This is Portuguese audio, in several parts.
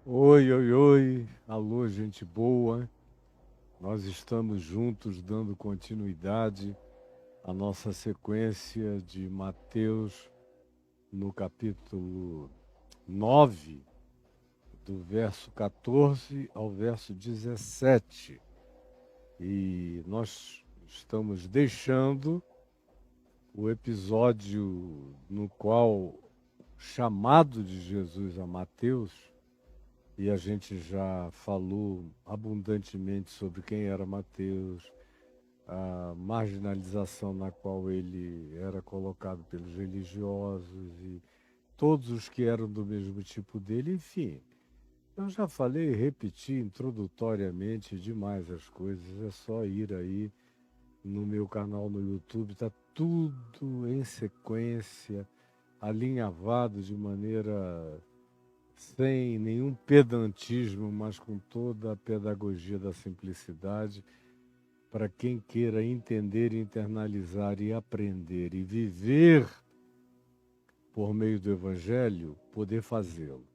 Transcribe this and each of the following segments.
Oi, oi, oi, alô, gente boa. Nós estamos juntos dando continuidade à nossa sequência de Mateus no capítulo 9, do verso 14 ao verso 17. E nós estamos deixando o episódio no qual o chamado de Jesus a Mateus. E a gente já falou abundantemente sobre quem era Mateus, a marginalização na qual ele era colocado pelos religiosos e todos os que eram do mesmo tipo dele, enfim. Eu já falei e repeti introdutoriamente demais as coisas, é só ir aí no meu canal no YouTube, está tudo em sequência, alinhavado de maneira sem nenhum pedantismo, mas com toda a pedagogia da simplicidade, para quem queira entender, internalizar e aprender e viver por meio do Evangelho, poder fazê-lo.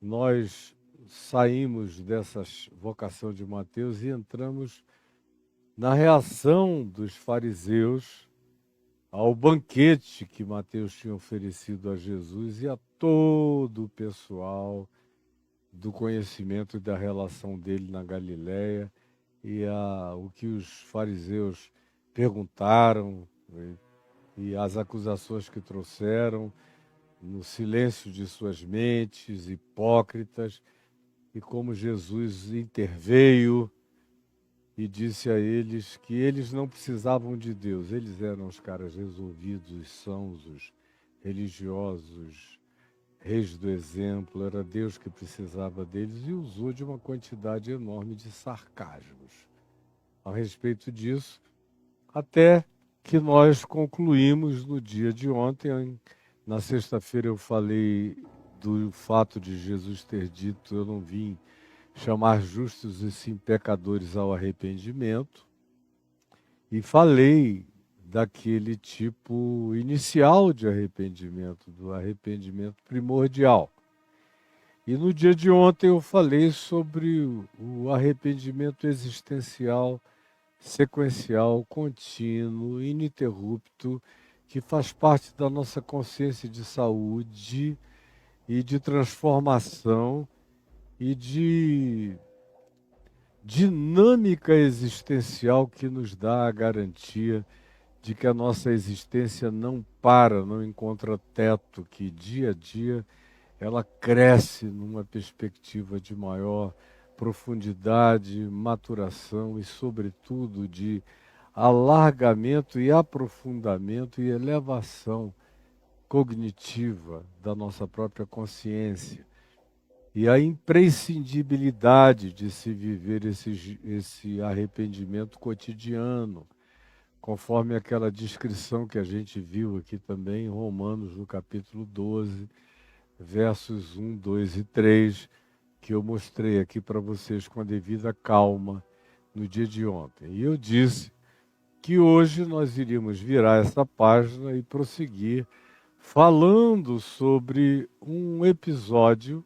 Nós saímos dessa vocação de Mateus e entramos na reação dos fariseus ao banquete que Mateus tinha oferecido a Jesus e a todo o pessoal do conhecimento e da relação dele na Galiléia e o que os fariseus perguntaram e as acusações que trouxeram no silêncio de suas mentes hipócritas e como Jesus interveio e disse a eles que eles não precisavam de Deus, eles eram os caras resolvidos, sãos, os religiosos, reis do exemplo, era Deus que precisava deles e usou de uma quantidade enorme de sarcasmos a respeito disso, até que nós concluímos no dia de ontem. Na sexta-feira eu falei do fato de Jesus ter dito: eu não vim chamar justos e sim pecadores ao arrependimento, e falei daquele tipo inicial de arrependimento, do arrependimento primordial. E no dia de ontem eu falei sobre o arrependimento existencial, sequencial, contínuo, ininterrupto, que faz parte da nossa consciência de saúde e de transformação e de dinâmica existencial que nos dá a garantia de que a nossa existência não para, não encontra teto, que dia a dia ela cresce numa perspectiva de maior profundidade, maturação e, sobretudo, de alargamento e aprofundamento e elevação cognitiva da nossa própria consciência. E a imprescindibilidade de se viver esse arrependimento cotidiano, conforme aquela descrição que a gente viu aqui também em Romanos, no capítulo 12, versos 1, 2 e 3, que eu mostrei aqui para vocês com a devida calma no dia de ontem. E eu disse que hoje nós iríamos virar essa página e prosseguir falando sobre um episódio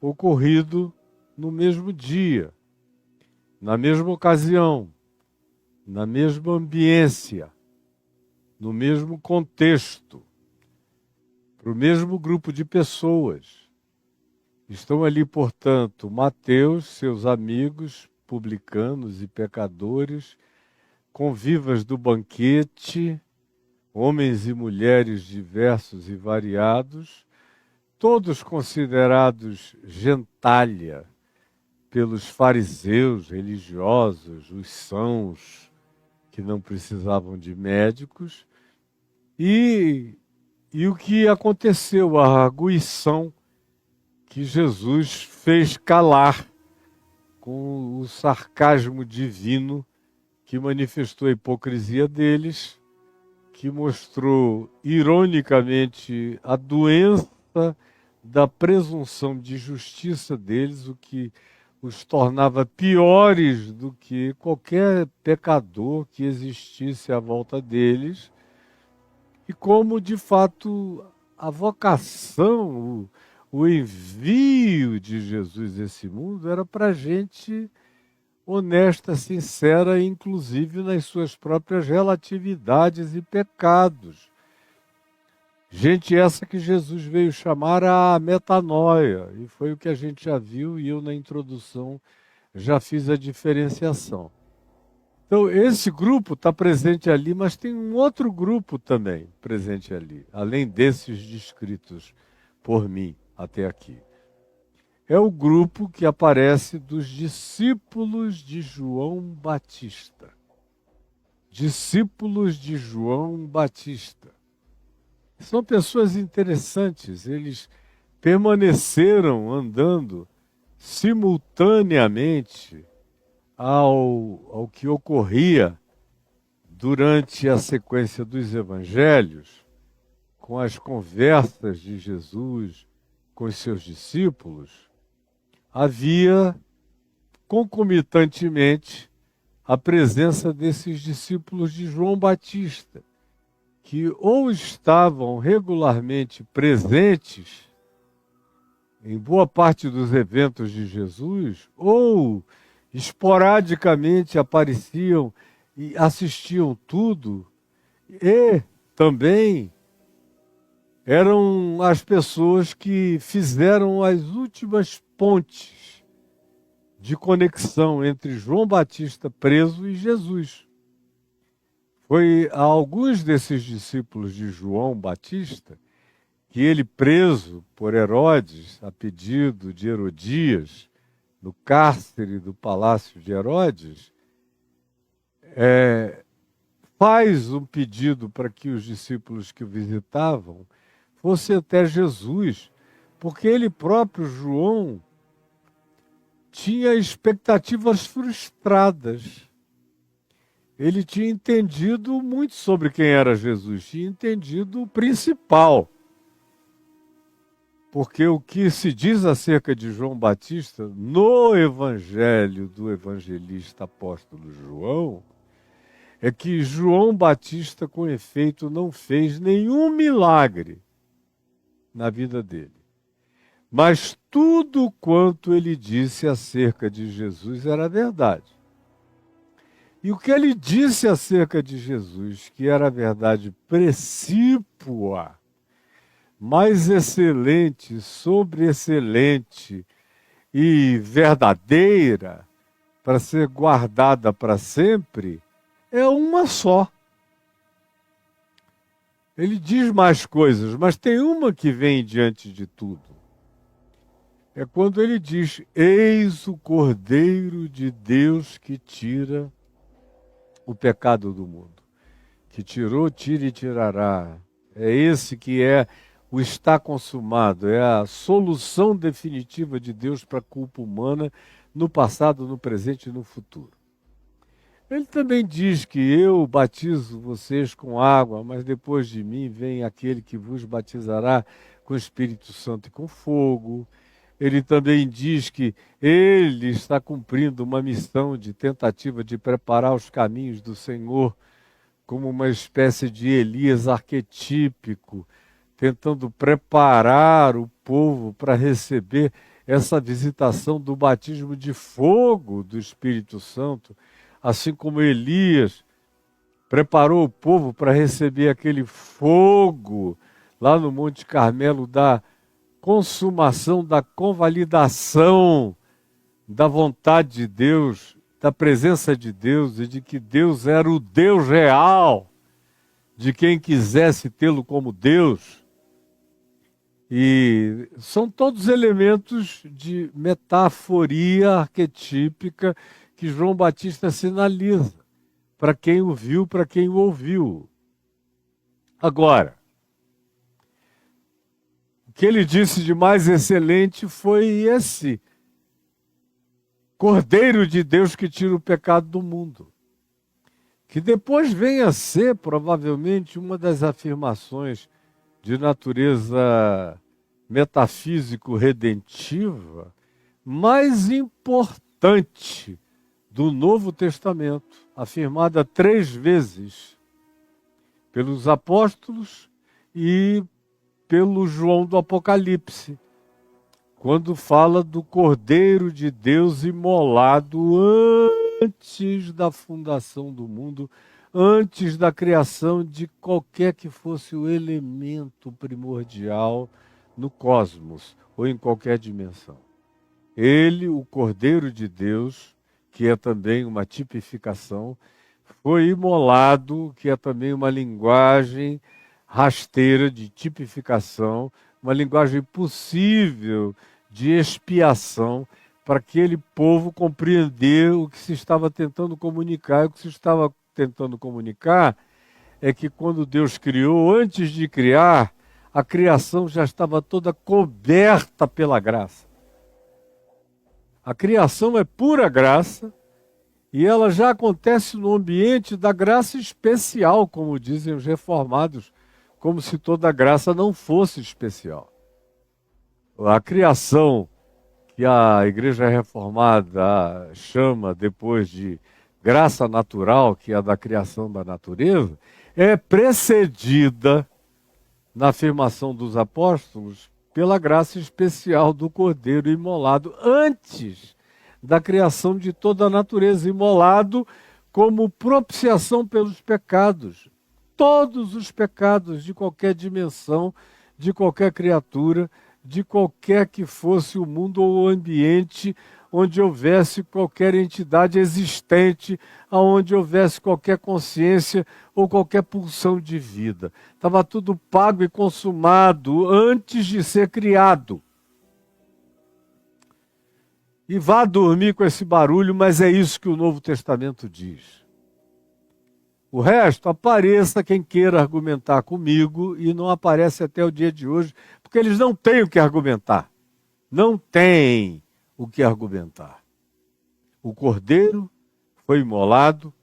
ocorrido no mesmo dia, na mesma ocasião, na mesma ambiência, no mesmo contexto, para o mesmo grupo de pessoas. Estão ali, portanto, Mateus, seus amigos, publicanos e pecadores, convivas do banquete, homens e mulheres diversos e variados, todos considerados gentalha pelos fariseus religiosos, os sãos, que não precisavam de médicos, e o que aconteceu, a arguição que Jesus fez calar com o sarcasmo divino que manifestou a hipocrisia deles, que mostrou ironicamente a doença da presunção de justiça deles, o que os tornava piores do que qualquer pecador que existisse à volta deles, e como, de fato, a vocação, o envio de Jesus a esse mundo era para gente honesta, sincera, inclusive nas suas próprias relatividades e pecados. Gente essa que Jesus veio chamar a metanoia, e foi o que a gente já viu, e eu na introdução já fiz a diferenciação. Então, esse grupo está presente ali, mas tem um outro grupo também presente ali, além desses descritos por mim até aqui. É o grupo que aparece dos discípulos de João Batista. Discípulos de João Batista. São pessoas interessantes, eles permaneceram andando simultaneamente ao que ocorria durante a sequência dos evangelhos, com as conversas de Jesus com os seus discípulos. Havia concomitantemente a presença desses discípulos de João Batista, que ou estavam regularmente presentes em boa parte dos eventos de Jesus, ou esporadicamente apareciam e assistiam tudo, e também eram as pessoas que fizeram as últimas pontes de conexão entre João Batista preso e Jesus. Foi a alguns desses discípulos de João Batista que ele, preso por Herodes, a pedido de Herodias, no cárcere do palácio de Herodes, faz um pedido para que os discípulos que o visitavam fossem até Jesus, porque ele próprio, João, tinha expectativas frustradas. Ele tinha entendido muito sobre quem era Jesus, tinha entendido o principal. Porque o que se diz acerca de João Batista no evangelho do evangelista apóstolo João é que João Batista, com efeito, não fez nenhum milagre na vida dele. Mas tudo quanto ele disse acerca de Jesus era verdade. E o que ele disse acerca de Jesus, que era verdade precípua, mais excelente, sobre excelente e verdadeira, para ser guardada para sempre, é uma só. Ele diz mais coisas, mas tem uma que vem diante de tudo. É quando ele diz: eis o Cordeiro de Deus que tira o pecado do mundo. Que tirou, tira e tirará. É esse que é o está consumado, é a solução definitiva de Deus para a culpa humana no passado, no presente e no futuro. Ele também diz que eu batizo vocês com água, mas depois de mim vem aquele que vos batizará com o Espírito Santo e com fogo. Ele também diz que ele está cumprindo uma missão de tentativa de preparar os caminhos do Senhor como uma espécie de Elias arquetípico, tentando preparar o povo para receber essa visitação do batismo de fogo do Espírito Santo, assim como Elias preparou o povo para receber aquele fogo lá no Monte Carmelo da consumação, da convalidação da vontade de Deus, da presença de Deus e de que Deus era o Deus real de quem quisesse tê-lo como Deus. E são todos elementos de metaforia arquetípica que João Batista sinaliza para quem o viu, para quem o ouviu. Agora, o que ele disse de mais excelente foi esse Cordeiro de Deus que tira o pecado do mundo, que depois vem a ser provavelmente uma das afirmações de natureza metafísico-redentiva mais importante do Novo Testamento, afirmada 3 vezes pelos apóstolos e pelo João do Apocalipse, quando fala do Cordeiro de Deus imolado antes da fundação do mundo, antes da criação de qualquer que fosse o elemento primordial no cosmos ou em qualquer dimensão. Ele, o Cordeiro de Deus, que é também uma tipificação, foi imolado, que é também uma linguagem rasteira de tipificação, uma linguagem possível de expiação para aquele povo compreender o que se estava tentando comunicar. E o que se estava tentando comunicar é que quando Deus criou, antes de criar, a criação já estava toda coberta pela graça. A criação é pura graça e ela já acontece no ambiente da graça especial, como dizem os reformados, como se toda graça não fosse especial. A criação que a Igreja Reformada chama depois de graça natural, que é a da criação da natureza, é precedida, na afirmação dos apóstolos, pela graça especial do Cordeiro imolado, antes da criação de toda a natureza, imolado como propiciação pelos pecados. Todos os pecados de qualquer dimensão, de qualquer criatura, de qualquer que fosse o mundo ou o ambiente onde houvesse qualquer entidade existente, aonde houvesse qualquer consciência ou qualquer pulsão de vida. Estava tudo pago e consumado antes de ser criado. E vá dormir com esse barulho, mas é isso que o Novo Testamento diz. O resto, apareça quem queira argumentar comigo e não aparece até o dia de hoje, porque eles não têm o que argumentar. Não têm o que argumentar. O Cordeiro foi imolado,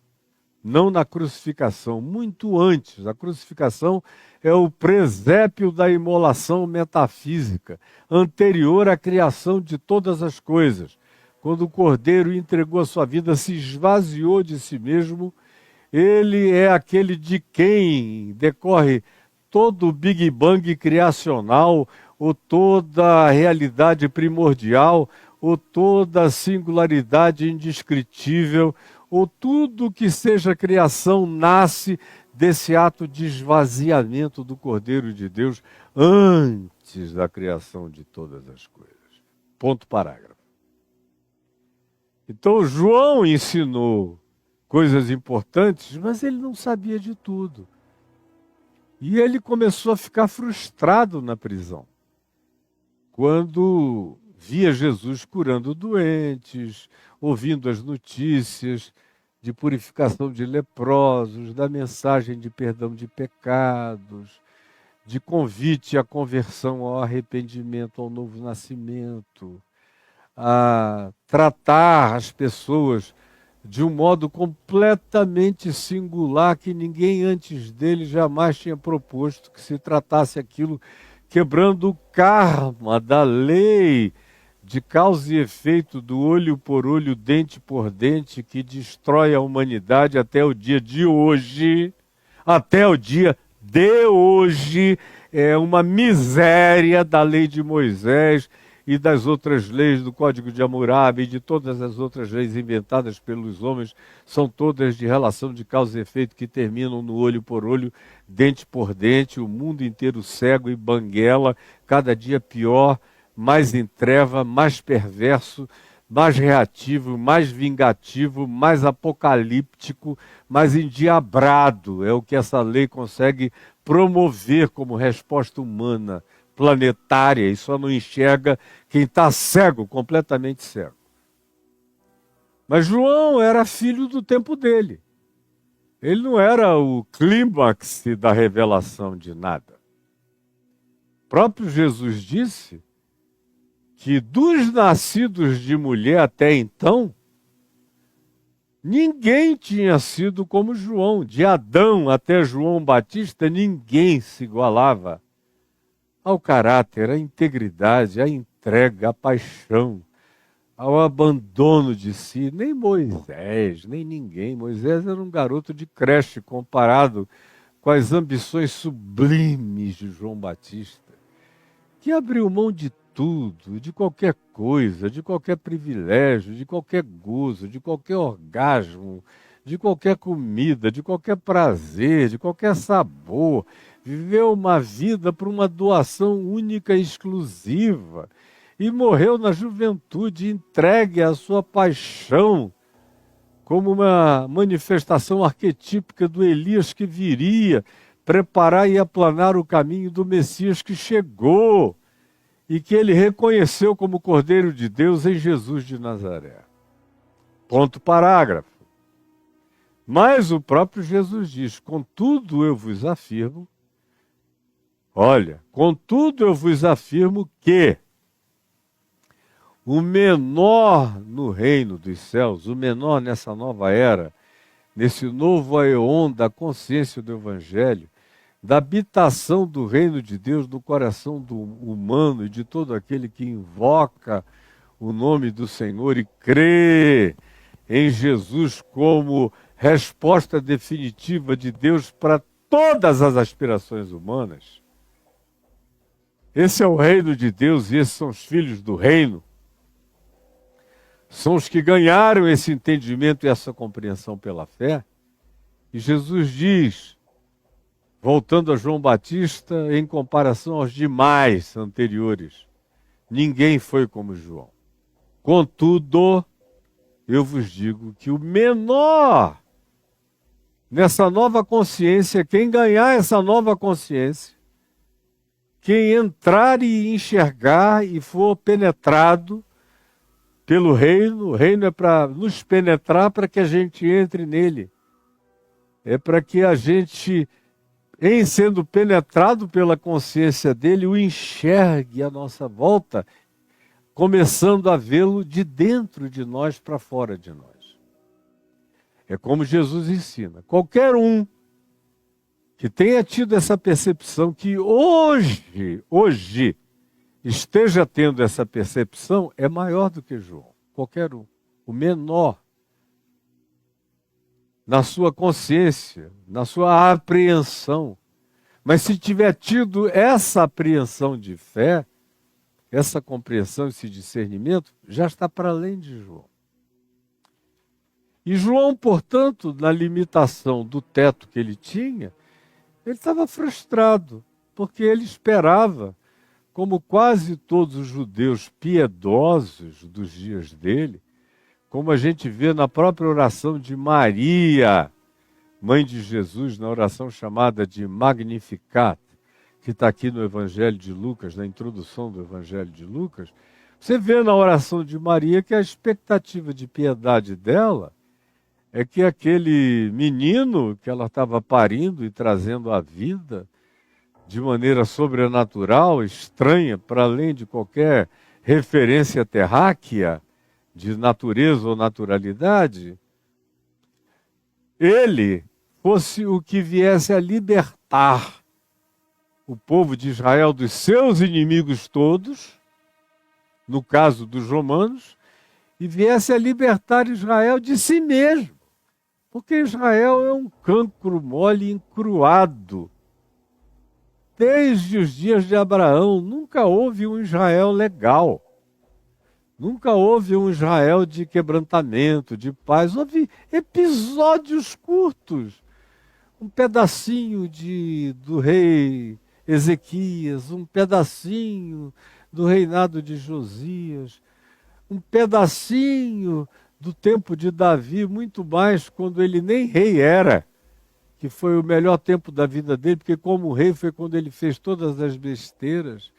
não na crucificação, muito antes. A crucificação é o presépio da imolação metafísica, anterior à criação de todas as coisas. Quando o Cordeiro entregou a sua vida, se esvaziou de si mesmo, ele é aquele de quem decorre todo o Big Bang criacional, ou toda a realidade primordial, ou toda a singularidade indescritível, ou tudo que seja criação nasce desse ato de esvaziamento do Cordeiro de Deus antes da criação de todas as coisas. Ponto parágrafo. Então João ensinou coisas importantes, mas ele não sabia de tudo. E ele começou a ficar frustrado na prisão. Quando via Jesus curando doentes, ouvindo as notícias de purificação de leprosos, da mensagem de perdão de pecados, de convite à conversão, ao arrependimento, ao novo nascimento, a tratar as pessoas de um modo completamente singular que ninguém antes dele jamais tinha proposto que se tratasse aquilo, quebrando o karma da lei de causa e efeito do olho por olho, dente por dente, que destrói a humanidade até o dia de hoje. Até o dia de hoje é uma miséria da lei de Moisés e das outras leis do Código de Hammurabi e de todas as outras leis inventadas pelos homens, são todas de relação de causa e efeito que terminam no olho por olho, dente por dente, o mundo inteiro cego e banguela, cada dia pior, mais em treva, mais perverso, mais reativo, mais vingativo, mais apocalíptico, mais endiabrado. É o que essa lei consegue promover como resposta humana, planetária, e só não enxerga quem está cego, completamente cego. Mas João era filho do tempo dele. Ele não era o clímax da revelação de nada. O próprio Jesus disse que dos nascidos de mulher até então, ninguém tinha sido como João. De Adão até João Batista, ninguém se igualava ao caráter, à integridade, à entrega, à paixão, ao abandono de si. Nem Moisés, nem ninguém. Moisés era um garoto de creche comparado com as ambições sublimes de João Batista, que abriu mão de tudo, de qualquer coisa, de qualquer privilégio, de qualquer gozo, de qualquer orgasmo, de qualquer comida, de qualquer prazer, de qualquer sabor. Viveu uma vida por uma doação única e exclusiva e morreu na juventude, entregue à sua paixão, como uma manifestação arquetípica do Elias que viria preparar e aplanar o caminho do Messias que chegou e que ele reconheceu como Cordeiro de Deus em Jesus de Nazaré. Ponto parágrafo. Mas o próprio Jesus diz: contudo eu vos afirmo, contudo eu vos afirmo que o menor no reino dos céus, o menor nessa nova era, nesse novo aeon da consciência do Evangelho, da habitação do reino de Deus no coração do humano e de todo aquele que invoca o nome do Senhor e crê em Jesus como resposta definitiva de Deus para todas as aspirações humanas. Esse é o reino de Deus e esses são os filhos do reino. São os que ganharam esse entendimento e essa compreensão pela fé. E Jesus diz, voltando a João Batista, em comparação aos demais anteriores, ninguém foi como João. Contudo, eu vos digo que o menor nessa nova consciência, quem ganhar essa nova consciência, quem entrar e enxergar e for penetrado pelo reino, o reino é para nos penetrar para que a gente entre nele. É para que a gente, em sendo penetrado pela consciência dele, o enxergue à nossa volta, começando a vê-lo de dentro de nós para fora de nós. É como Jesus ensina. Qualquer um que tenha tido essa percepção, que hoje esteja tendo essa percepção, é maior do que João. Qualquer um. O menor. Na sua consciência, na sua apreensão. Mas se tiver tido essa apreensão de fé, essa compreensão, esse discernimento, já está para além de João. E João, portanto, na limitação do teto que ele tinha, ele estava frustrado, porque ele esperava, como quase todos os judeus piedosos dos dias dele, como a gente vê na própria oração de Maria, mãe de Jesus, na oração chamada de Magnificat, que está aqui no Evangelho de Lucas, na introdução do Evangelho de Lucas, você vê na oração de Maria que a expectativa de piedade dela é que aquele menino que ela estava parindo e trazendo à vida de maneira sobrenatural, estranha, para além de qualquer referência terráquea de natureza ou naturalidade, ele fosse o que viesse a libertar o povo de Israel dos seus inimigos todos, no caso dos romanos, e viesse a libertar Israel de si mesmo. Porque Israel é um cancro mole encruado. Desde os dias de Abraão, nunca houve um Israel legal. Nunca houve um Israel de quebrantamento, de paz. Houve episódios curtos. Um pedacinho do rei Ezequias, um pedacinho do reinado de Josias, um pedacinho do tempo de Davi, muito mais quando ele nem rei era, que foi o melhor tempo da vida dele, porque como rei foi quando ele fez todas as besteiras.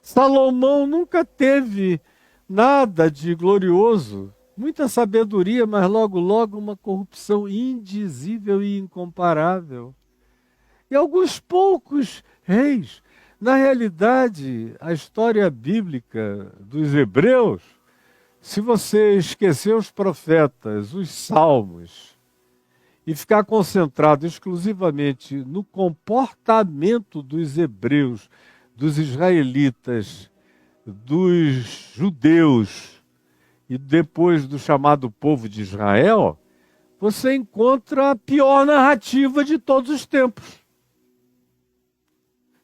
Salomão nunca teve nada de glorioso, muita sabedoria, mas logo uma corrupção indizível e incomparável. E alguns poucos reis. Na realidade, a história bíblica dos hebreus, se você esquecer os profetas, os salmos, e ficar concentrado exclusivamente no comportamento dos hebreus, dos israelitas, dos judeus e depois do chamado povo de Israel, você encontra a pior narrativa de todos os tempos.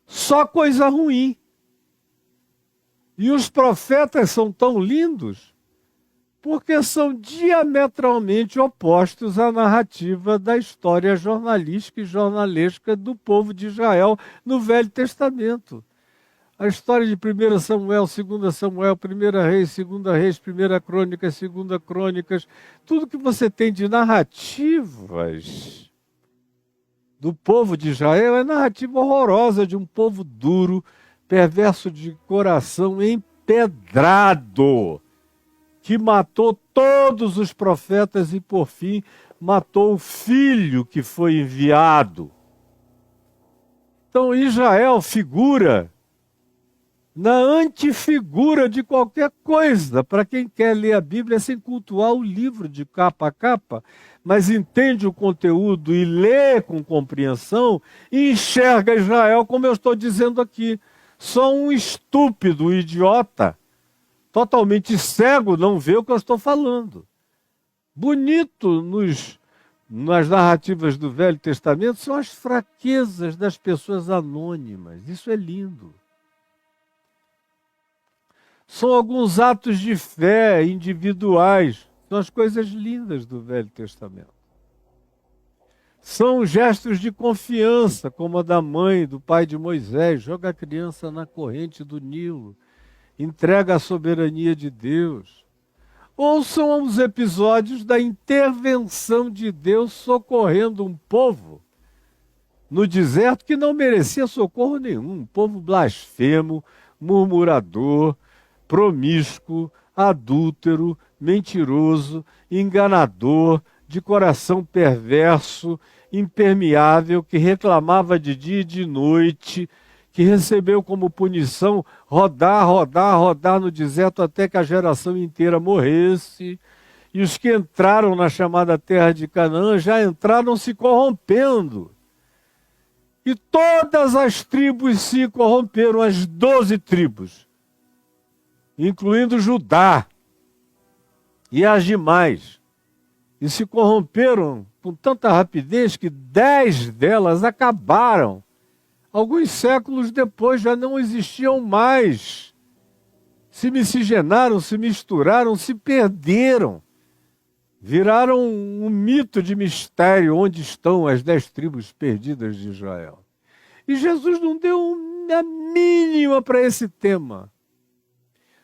Só coisa ruim. E os profetas são tão lindos porque são diametralmente opostos à narrativa da história jornalística e jornalesca do povo de Israel no Velho Testamento. A história de 1 Samuel, 2 Samuel, 1 Reis, 2 Reis, 1 Crônicas, 2 Crônicas, tudo que você tem de narrativas do povo de Israel é narrativa horrorosa de um povo duro, perverso de coração, empedrado, que matou todos os profetas e, por fim, matou o filho que foi enviado. Então, Israel figura na antifigura de qualquer coisa, para quem quer ler a Bíblia sem cultuar o livro de capa a capa, mas entende o conteúdo e lê com compreensão, e enxerga Israel como eu estou dizendo aqui. Só um estúpido, um idiota, totalmente cego, não vê o que eu estou falando. Bonito nas narrativas do Velho Testamento são as fraquezas das pessoas anônimas. Isso é lindo. São alguns atos de fé individuais. São as coisas lindas do Velho Testamento. São gestos de confiança, como a da mãe, do pai de Moisés. Joga a criança na corrente do Nilo. Entrega a soberania de Deus. Ou são os episódios da intervenção de Deus socorrendo um povo no deserto que não merecia socorro nenhum. Um povo blasfemo, murmurador, promíscuo, adúltero, mentiroso, enganador, de coração perverso, impermeável, que reclamava de dia e de noite, que recebeu como punição rodar no deserto até que a geração inteira morresse. E os que entraram na chamada terra de Canaã já entraram se corrompendo. E todas as tribos se corromperam, as 12 tribos, incluindo Judá e as demais, e se corromperam com tanta rapidez que 10 delas acabaram. Alguns séculos depois já não existiam mais. Se miscigenaram, se misturaram, se perderam. Viraram um mito de mistério onde estão as 10 tribos perdidas de Israel. E Jesus não deu a mínima para esse tema.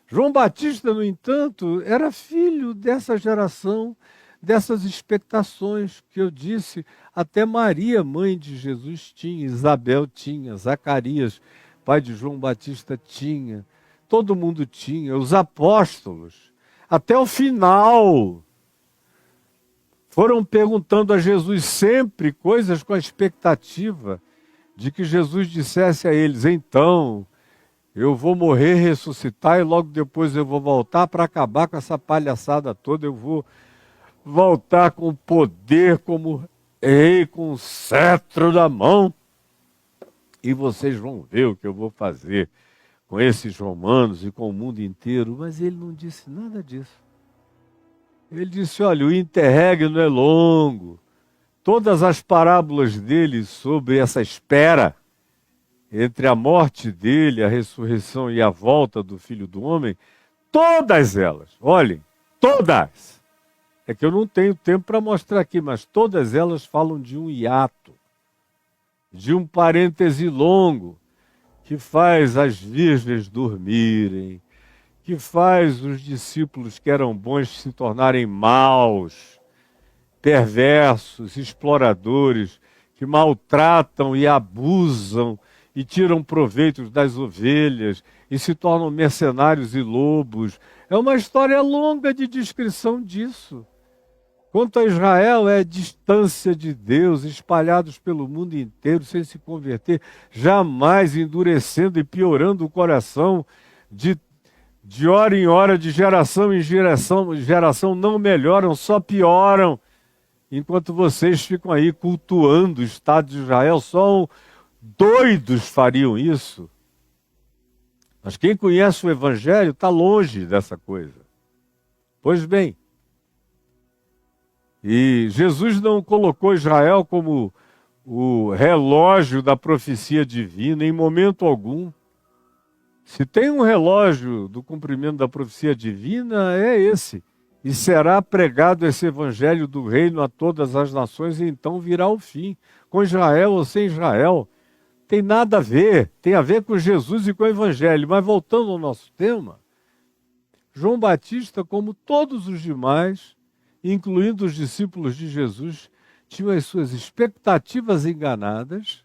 João Batista, no entanto, era filho dessa geração, dessas expectações que eu disse. Até Maria, mãe de Jesus, tinha, Isabel tinha, Zacarias, pai de João Batista, tinha, todo mundo tinha, os apóstolos, até o final, foram perguntando a Jesus sempre coisas com a expectativa de que Jesus dissesse a eles: então, eu vou morrer, ressuscitar e logo depois eu vou voltar para acabar com essa palhaçada toda. Eu vou voltar com poder como rei, com o cetro na mão. E vocês vão ver o que eu vou fazer com esses romanos e com o mundo inteiro. Mas ele não disse nada disso. Ele disse: olha, o interregno é longo. Todas as parábolas dele sobre essa espera entre a morte dele, a ressurreição e a volta do Filho do Homem, todas elas, olhem, todas, é que eu não tenho tempo para mostrar aqui, mas todas elas falam de um hiato, de um parêntese longo, que faz as virgens dormirem, que faz os discípulos que eram bons se tornarem maus, perversos, exploradores, que maltratam e abusam e tiram proveito das ovelhas e se tornam mercenários e lobos. É uma história longa de descrição disso. Quanto a Israel, é a distância de Deus, espalhados pelo mundo inteiro sem se converter, jamais endurecendo e piorando o coração, de hora em hora, de geração em geração não melhoram, só pioram. Enquanto vocês ficam aí cultuando o Estado de Israel, só doidos fariam isso. Mas quem conhece o Evangelho está longe dessa coisa. Pois bem, e Jesus não colocou Israel como o relógio da profecia divina em momento algum. Se tem um relógio do cumprimento da profecia divina, é esse. E será pregado esse evangelho do reino a todas as nações, e então virá o fim. Com Israel ou sem Israel, tem nada a ver. Tem a ver com Jesus e com o evangelho. Mas voltando ao nosso tema, João Batista, como todos os demais, incluindo os discípulos de Jesus, tinham as suas expectativas enganadas,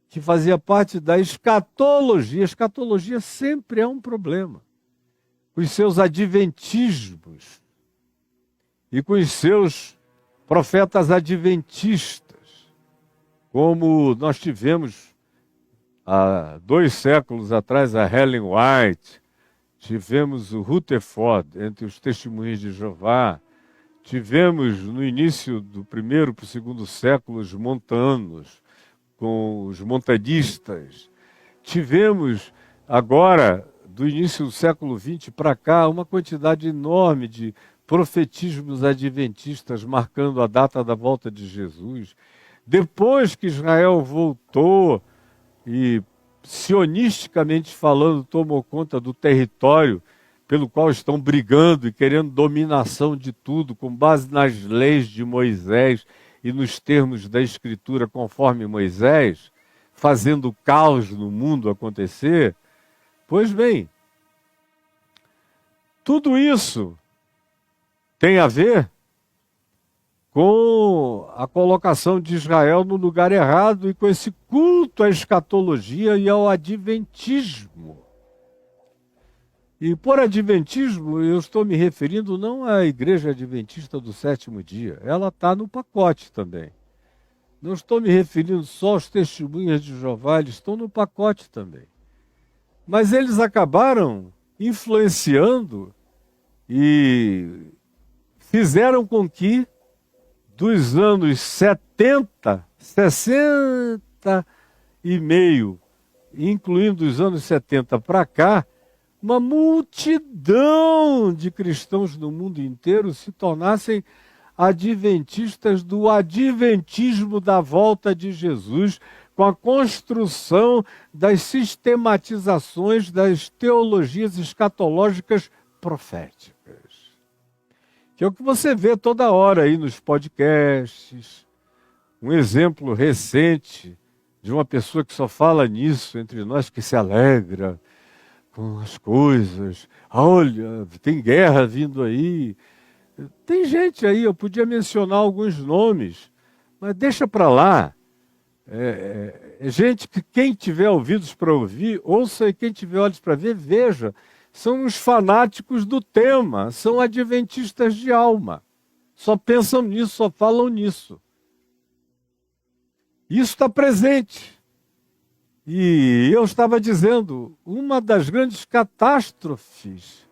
que fazia parte da escatologia. Escatologia sempre é um problema. Com os seus adventismos e com os seus profetas adventistas, como nós tivemos há 2 séculos atrás a Ellen White, tivemos o Rutherford entre os testemunhos de Jeová, tivemos no início do 1º para o 2º século os montanos, com os montanistas, tivemos agora, do início do século XX para cá, uma quantidade enorme de profetismos adventistas marcando a data da volta de Jesus. Depois que Israel voltou e, sionisticamente falando, tomou conta do território pelo qual estão brigando e querendo dominação de tudo, com base nas leis de Moisés e nos termos da Escritura conforme Moisés, fazendo caos no mundo acontecer. Pois bem, tudo isso tem a ver com a colocação de Israel no lugar errado e com esse culto à escatologia e ao adventismo. E por adventismo eu estou me referindo não à igreja adventista do 7º dia, ela está no pacote também. Não estou me referindo só aos testemunhas de Jeová, eles estão no pacote também. Mas eles acabaram influenciando e fizeram com que dos anos 70, 60 e meio, incluindo os anos 70 para cá, uma multidão de cristãos no mundo inteiro se tornassem adventistas do adventismo da volta de Jesus, com a construção das sistematizações das teologias escatológicas proféticas. Que é o que você vê toda hora aí nos podcasts. Um exemplo recente de uma pessoa que só fala nisso entre nós, que se alegra com as coisas. Olha, tem guerra vindo aí. Tem gente aí, eu podia mencionar alguns nomes, mas deixa para lá. É gente que quem tiver ouvidos para ouvir, ouça, e quem tiver olhos para ver, veja. São os fanáticos do tema, são adventistas de alma. Só pensam nisso, só falam nisso. Isso está presente. E eu estava dizendo, uma das grandes catástrofes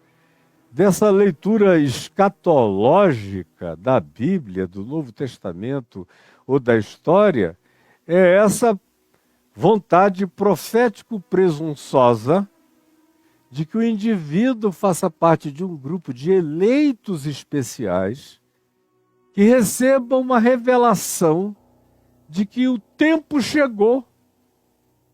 dessa leitura escatológica da Bíblia, do Novo Testamento ou da história, é essa vontade profético-presunçosa de que o indivíduo faça parte de um grupo de eleitos especiais que recebam uma revelação de que o tempo chegou.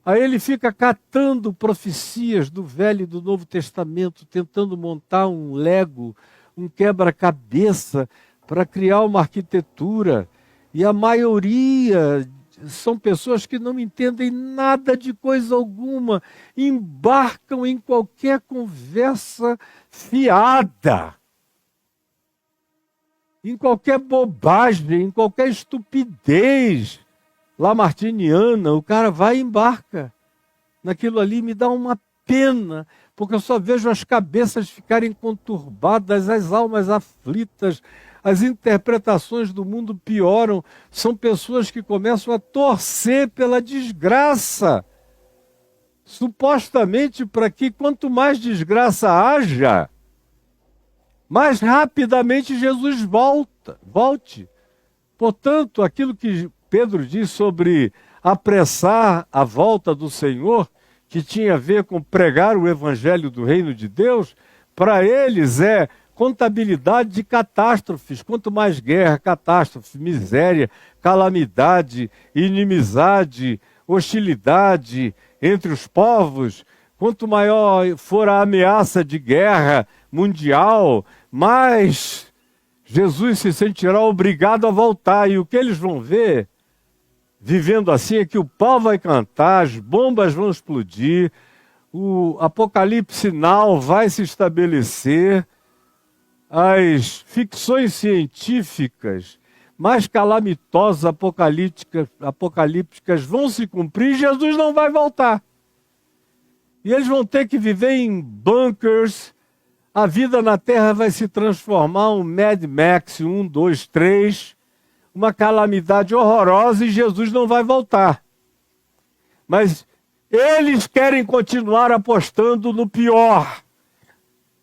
Aí ele fica catando profecias do Velho e do Novo Testamento, tentando montar um Lego, um quebra-cabeça para criar uma arquitetura. E a maioria são pessoas que não entendem nada de coisa alguma, embarcam em qualquer conversa fiada, em qualquer bobagem, em qualquer estupidez lamartiniana, o cara vai e embarca naquilo ali. Me dá uma pena, porque eu só vejo as cabeças ficarem conturbadas, as almas aflitas, as interpretações do mundo pioram. São pessoas que começam a torcer pela desgraça, supostamente para que quanto mais desgraça haja, mais rapidamente Jesus volte. Portanto, aquilo que Pedro diz sobre apressar a volta do Senhor, que tinha a ver com pregar o evangelho do reino de Deus, para eles é contabilidade de catástrofes. Quanto mais guerra, catástrofe, miséria, calamidade, inimizade, hostilidade entre os povos, Quanto maior for a ameaça de guerra mundial, mais Jesus se sentirá obrigado a voltar. E o que eles vão ver, vivendo assim, é que o pau vai cantar, as bombas vão explodir, o apocalipse now vai se estabelecer, as ficções científicas mais calamitosas, apocalípticas vão se cumprir e Jesus não vai voltar. E eles vão ter que viver em bunkers. A vida na Terra vai se transformar um Mad Max 1, 2, 3, uma calamidade horrorosa e Jesus não vai voltar. Mas eles querem continuar apostando no pior.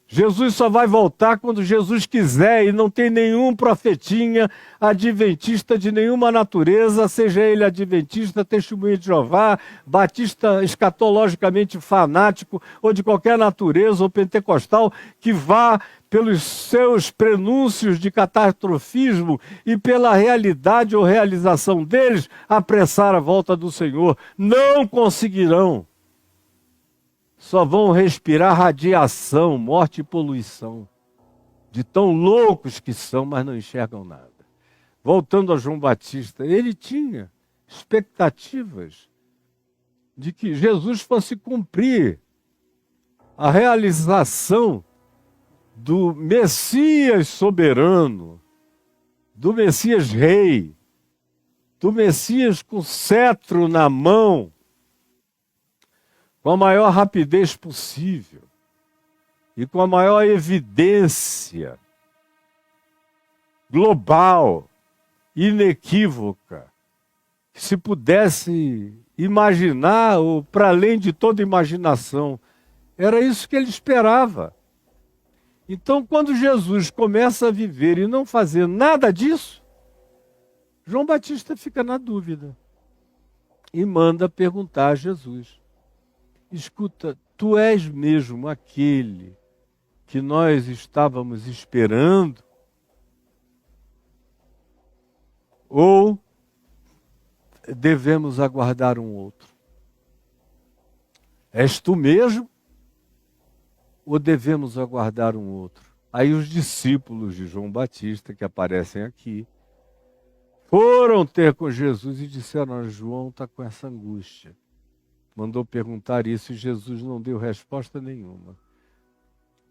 Jesus só vai voltar quando Jesus quiser, e não tem nenhum profetinha adventista de nenhuma natureza, seja ele adventista, testemunha de Jeová, batista escatologicamente fanático, ou de qualquer natureza, ou pentecostal, que vá pelos seus prenúncios de catastrofismo e pela realidade ou realização deles, apressar a volta do Senhor. Não conseguirão. Só vão respirar radiação, morte e poluição. De tão loucos que são, mas não enxergam nada. Voltando a João Batista, ele tinha expectativas de que Jesus fosse cumprir a realização do Messias soberano, do Messias rei, do Messias com cetro na mão, com a maior rapidez possível e com a maior evidência global, inequívoca, que se pudesse imaginar, ou para além de toda imaginação. Era isso que ele esperava. Então, quando Jesus começa a viver e não fazer nada disso, João Batista fica na dúvida e manda perguntar a Jesus: escuta, tu és mesmo aquele que nós estávamos esperando? Ou devemos aguardar um outro? És tu mesmo? Ou devemos aguardar um outro? Aí os discípulos de João Batista, que aparecem aqui, foram ter com Jesus e disseram: João está com essa angústia. Mandou perguntar isso e Jesus não deu resposta nenhuma.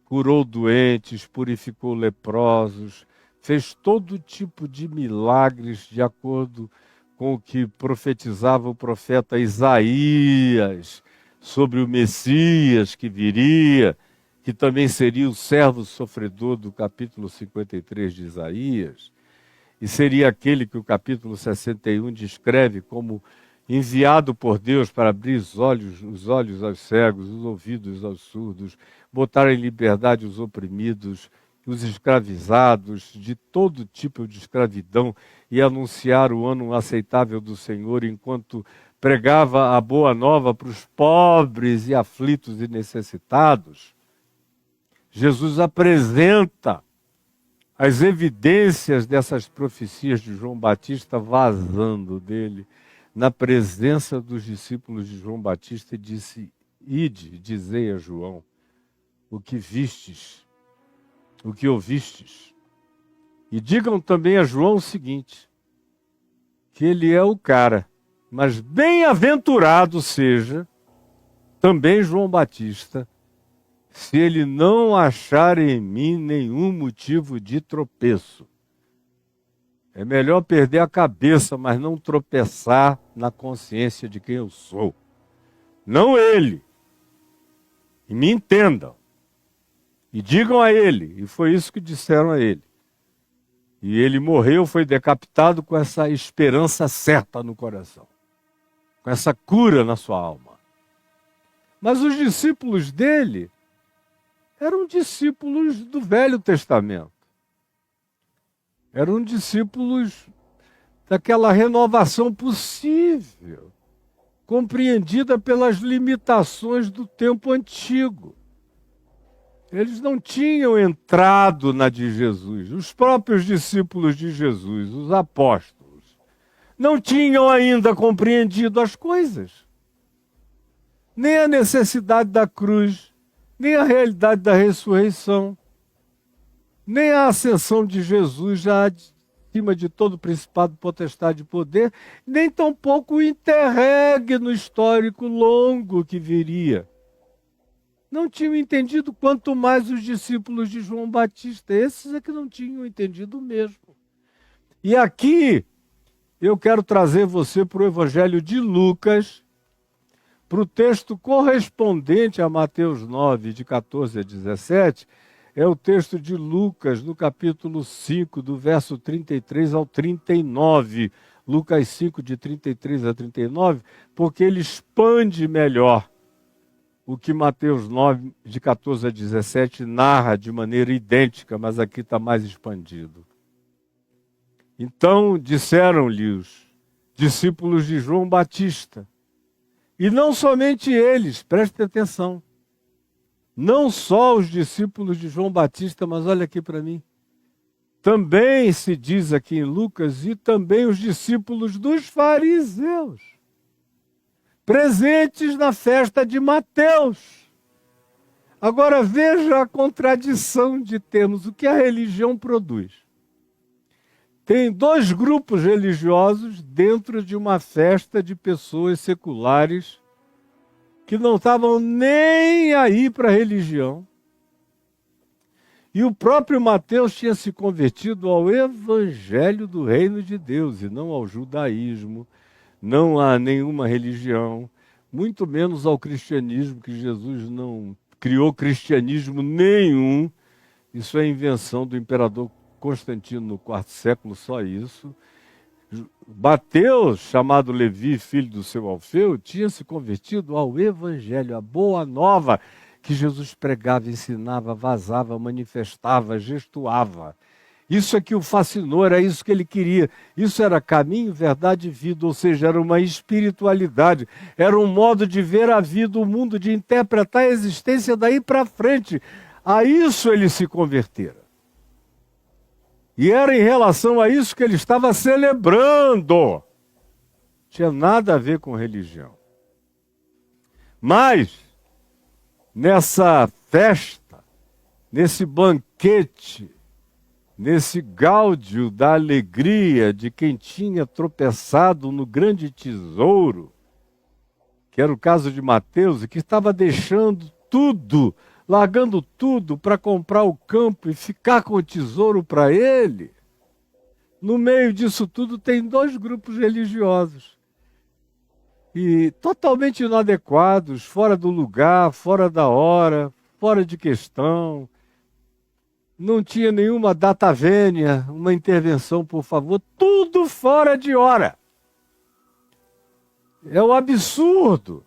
Curou doentes, purificou leprosos, fez todo tipo de milagres de acordo com o que profetizava o profeta Isaías sobre o Messias que viria, que também seria o servo sofredor do capítulo 53 de Isaías, e seria aquele que o capítulo 61 descreve como enviado por Deus para abrir os olhos aos cegos, os ouvidos aos surdos, botar em liberdade os oprimidos, os escravizados de todo tipo de escravidão e anunciar o ano aceitável do Senhor enquanto pregava a boa nova para os pobres e aflitos e necessitados. Jesus apresenta as evidências dessas profecias de João Batista vazando dele na presença dos discípulos de João Batista e disse: ide, dizei a João o que vistes, o que ouvistes. E digam também a João o seguinte, que ele é o cara, mas bem-aventurado seja também João Batista, se ele não achar em mim nenhum motivo de tropeço. É melhor perder a cabeça, mas não tropeçar na consciência de quem eu sou. Não ele. E me entendam. E digam a ele. E foi isso que disseram a ele. E ele morreu, foi decapitado com essa esperança certa no coração. Com essa cura na sua alma. Mas os discípulos dele eram discípulos do Velho Testamento. Eram discípulos daquela renovação possível, compreendida pelas limitações do tempo antigo. Eles não tinham entrado na de Jesus. Os próprios discípulos de Jesus, os apóstolos, não tinham ainda compreendido as coisas. nem a necessidade da cruz, nem a realidade da ressurreição, nem a ascensão de Jesus já acima de todo principado, potestade e poder, nem tampouco o interregno histórico longo que viria. Não tinham entendido, quanto mais os discípulos de João Batista. Esses é que não tinham entendido mesmo. E aqui eu quero trazer você para o Evangelho de Lucas, para o texto correspondente a Mateus 9, de 14 a 17, é o texto de Lucas, no capítulo 5, do verso 33 ao 39. Lucas 5, de 33 a 39, porque ele expande melhor o que Mateus 9, de 14 a 17, narra de maneira idêntica, mas aqui está mais expandido. Então disseram-lhe os discípulos de João Batista, e não somente eles, preste atenção, não só os discípulos de João Batista, mas olha aqui para mim, também se diz aqui em Lucas, e também os discípulos dos fariseus, presentes na festa de Mateus. Agora veja a contradição de termos, o que a religião produz. Tem dois grupos religiosos dentro de uma festa de pessoas seculares que não estavam nem aí para a religião. E o próprio Mateus tinha se convertido ao evangelho do reino de Deus e não ao judaísmo, não a nenhuma religião, muito menos ao cristianismo, que Jesus não criou cristianismo nenhum. Isso é invenção do imperador Constantino no quarto século, só isso. Mateus, chamado Levi, filho do seu Alfeu, tinha se convertido ao evangelho, a boa nova que Jesus pregava, ensinava, vazava, manifestava, gestuava. Isso é que o fascinou, era isso que ele queria. Isso era caminho, verdade e vida, ou seja, era uma espiritualidade, era um modo de ver a vida, o mundo, de interpretar a existência daí para frente. A isso ele se convertera. E era em relação a isso que ele estava celebrando. Tinha nada a ver com religião. Mas, nessa festa, nesse banquete, nesse gáudio da alegria de quem tinha tropeçado no grande tesouro, que era o caso de Mateus, e que estava deixando tudo, largando tudo para comprar o campo e ficar com o tesouro para ele, no meio disso tudo tem dois grupos religiosos. E totalmente inadequados, fora do lugar, fora da hora, fora de questão. Não tinha nenhuma data vênia, uma intervenção, por favor, tudo fora de hora. É um absurdo.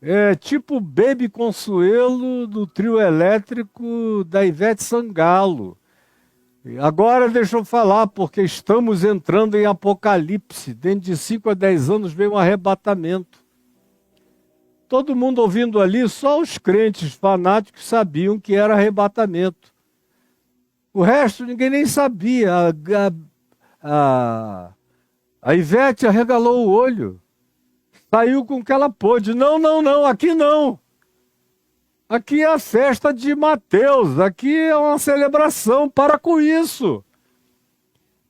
É tipo Baby Consuelo do trio elétrico da Ivete Sangalo. Agora deixa eu falar, porque estamos entrando em Apocalipse. Dentro de 5 a 10 anos vem um arrebatamento. Todo mundo ouvindo ali, só os crentes fanáticos sabiam que era arrebatamento. O resto ninguém nem sabia. A Ivete arregalou o olho. Saiu com o que ela pôde. Não, aqui não. Aqui é a festa de Mateus, aqui é uma celebração, para com isso.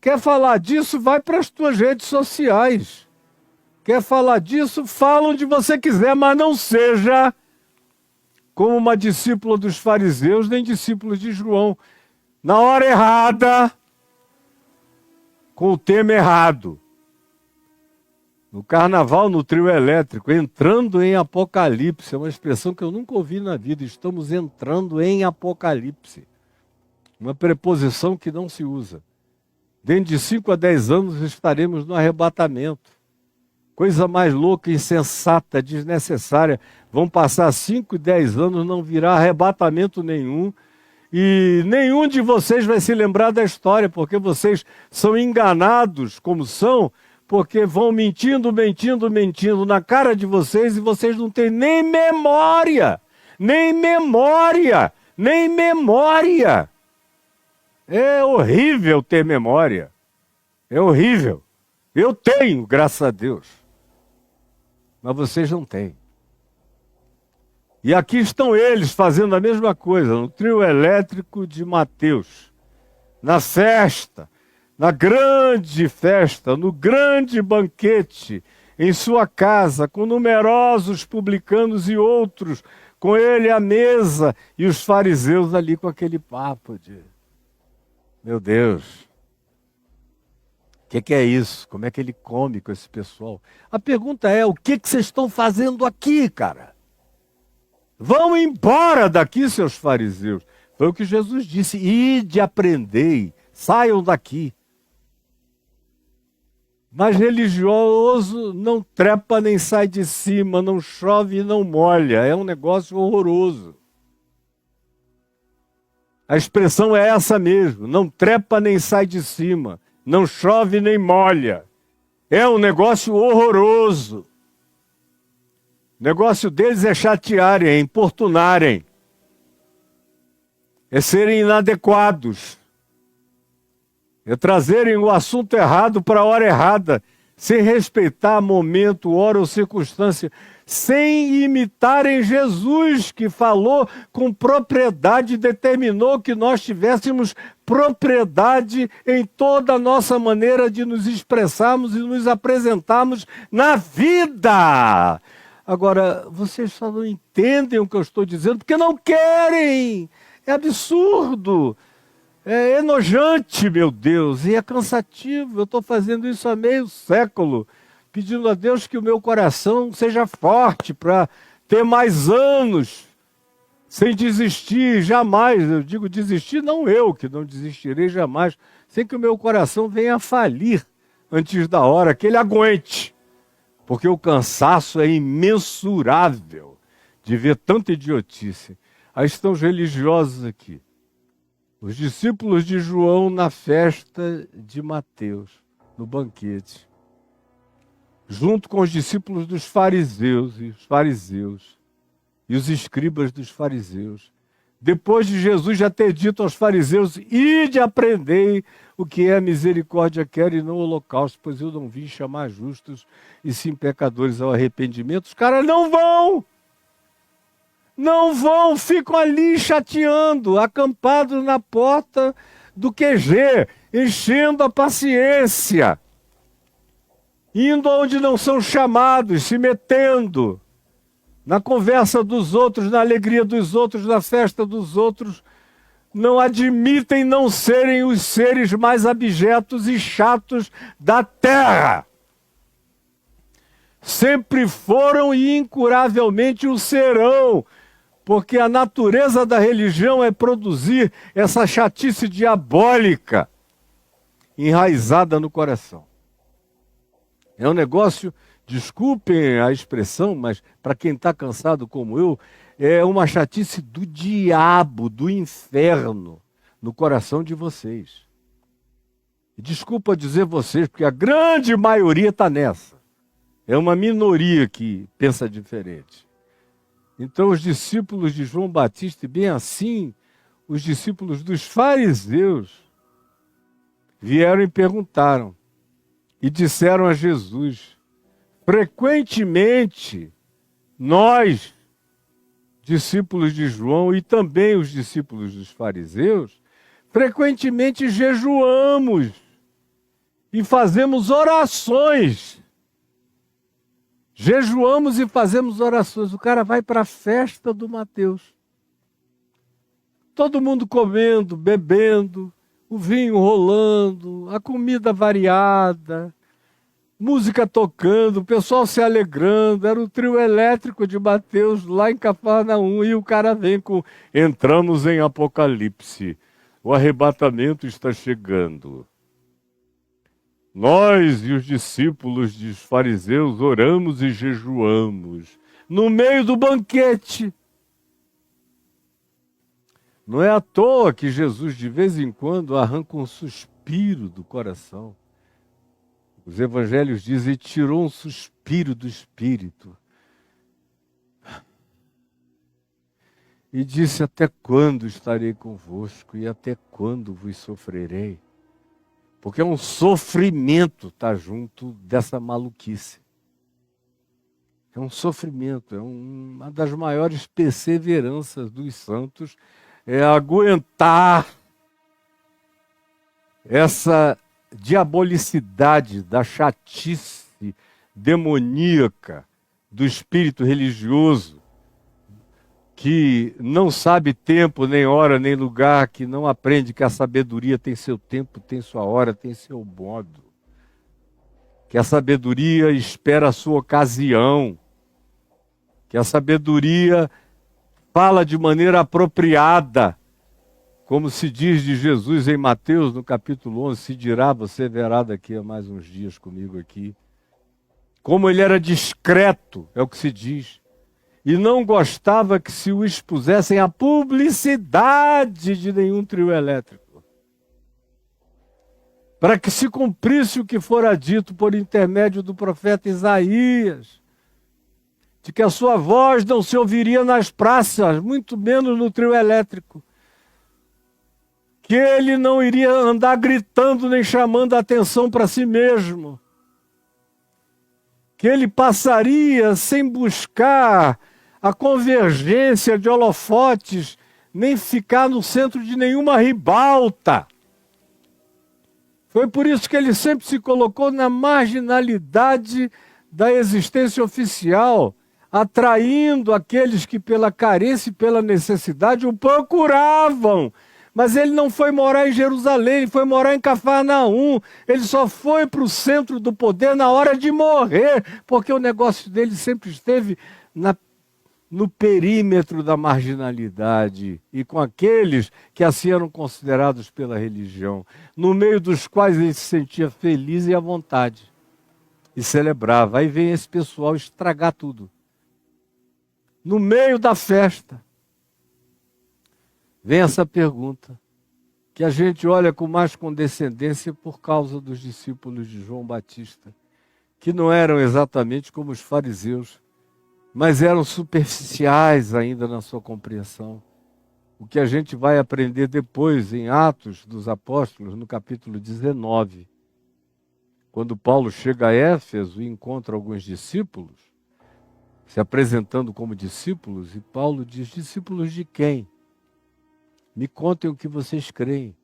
Quer falar disso, vai para as tuas redes sociais. Quer falar disso, fala onde você quiser, mas não seja como uma discípula dos fariseus, nem discípula de João. Na hora errada, com o tema errado. No carnaval, no trio elétrico, entrando em Apocalipse, é uma expressão que eu nunca ouvi na vida, estamos entrando em Apocalipse. Uma preposição que não se usa. Dentro de 5 a 10 anos estaremos no arrebatamento. Coisa mais louca, insensata, desnecessária. Vão passar 5 e 10 anos, não virá arrebatamento nenhum. E nenhum de vocês vai se lembrar da história, porque vocês são enganados como são, porque vão mentindo na cara de vocês e vocês não têm nem memória. É horrível ter memória. É horrível. Eu tenho, graças a Deus. mas vocês não têm. E aqui estão eles fazendo a mesma coisa, no trio elétrico de Mateus, na festa, na grande festa, no grande banquete, em sua casa, com numerosos publicanos e outros, com ele à mesa, e os fariseus ali com aquele papo de... Meu Deus, o que é isso? Como é que ele come com esse pessoal? A pergunta é, o que vocês estão fazendo aqui, cara? Vão embora daqui, seus fariseus. Foi o que Jesus disse, ide, aprendei, saiam daqui. Mas religioso não trepa nem sai de cima, não chove e não molha. É um negócio horroroso. A expressão é essa mesmo, não trepa nem sai de cima, não chove nem molha. É um negócio horroroso. O negócio deles é chatearem, é importunarem, é serem inadequados, é trazerem o assunto errado para a hora errada, sem respeitar momento, hora ou circunstância, sem imitarem Jesus, que falou com propriedade, determinou que nós tivéssemos propriedade em toda a nossa maneira de nos expressarmos e nos apresentarmos na vida. Agora, vocês só não entendem o que eu estou dizendo porque não querem. É absurdo. É enojante, meu Deus, e é cansativo. Eu estou fazendo isso há meio século, pedindo a Deus que o meu coração seja forte para ter mais anos, sem desistir jamais. Eu digo desistir, não eu, que não desistirei jamais, sem que o meu coração venha a falir antes da hora, que ele aguente. Porque o cansaço é imensurável de ver tanta idiotice. Aí estão os religiosos aqui. Os discípulos de João na festa de Mateus, no banquete. Junto com os discípulos dos fariseus e os escribas dos fariseus. Depois de Jesus já ter dito aos fariseus, ide aprendei o que é a misericórdia quero e não o holocausto, pois eu não vim chamar justos e sim pecadores ao arrependimento. Os caras não vão, ficam ali chateando, acampados na porta do QG, enchendo a paciência, indo onde não são chamados, se metendo na conversa dos outros, na alegria dos outros, na festa dos outros, não admitem não serem os seres mais abjetos e chatos da terra. Sempre foram e incuravelmente o serão, porque a natureza da religião é produzir essa chatice diabólica enraizada no coração. É um negócio... Desculpem a expressão, mas para quem está cansado como eu, é uma chatice do diabo, do inferno, no coração de vocês. E desculpa dizer vocês, porque a grande maioria está nessa. É uma minoria que pensa diferente. Então os discípulos de João Batista, e bem assim, os discípulos dos fariseus, vieram e perguntaram, e disseram a Jesus... Frequentemente, nós, discípulos de João e também os discípulos dos fariseus, frequentemente jejuamos e fazemos orações. Jejuamos e fazemos orações. O cara vai para a festa do Mateus. Todo mundo comendo, bebendo, o vinho rolando, a comida variada, música tocando, o pessoal se alegrando, era o trio elétrico de Mateus lá em Cafarnaum, e o cara vem com, entramos em Apocalipse, o arrebatamento está chegando. Nós e os discípulos dos fariseus oramos e jejuamos, no meio do banquete. Não é à toa que Jesus de vez em quando arranca um suspiro do coração. Os evangelhos dizem, tirou um suspiro do espírito. E disse, até quando estarei convosco e até quando vos sofrerei? Porque é um sofrimento estar junto dessa maluquice. É um sofrimento, uma das maiores perseveranças dos santos, é aguentar essa diabolicidade da chatice demoníaca do espírito religioso, que não sabe tempo, nem hora, nem lugar, que não aprende que a sabedoria tem seu tempo, tem sua hora, tem seu modo. Que a sabedoria espera a sua ocasião. Que a sabedoria fala de maneira apropriada. Como se diz de Jesus em Mateus, no capítulo 11, se dirá, você verá daqui a mais uns dias comigo aqui. Como ele era discreto, é o que se diz. E não gostava que se o expusessem à publicidade de nenhum trio elétrico. Para que se cumprisse o que fora dito por intermédio do profeta Isaías, de que a sua voz não se ouviria nas praças, muito menos no trio elétrico. Que ele não iria andar gritando nem chamando a atenção para si mesmo. Que ele passaria sem buscar a convergência de holofotes, nem ficar no centro de nenhuma ribalta. Foi por isso que ele sempre se colocou na marginalidade da existência oficial, atraindo aqueles que pela carência e pela necessidade o procuravam. Mas ele não foi morar em Jerusalém, ele foi morar em Cafarnaum. Ele só foi para o centro do poder na hora de morrer, porque o negócio dele sempre esteve no perímetro da marginalidade e com aqueles que assim eram considerados pela religião, no meio dos quais ele se sentia feliz e à vontade e celebrava. Aí vem esse pessoal estragar tudo. No meio da festa, vem essa pergunta, que a gente olha com mais condescendência por causa dos discípulos de João Batista, que não eram exatamente como os fariseus, mas eram superficiais ainda na sua compreensão. O que a gente vai aprender depois em Atos dos Apóstolos, no capítulo 19, quando Paulo chega a Éfeso e encontra alguns discípulos, se apresentando como discípulos, e Paulo diz, discípulos de quem? Me contem o que vocês creem.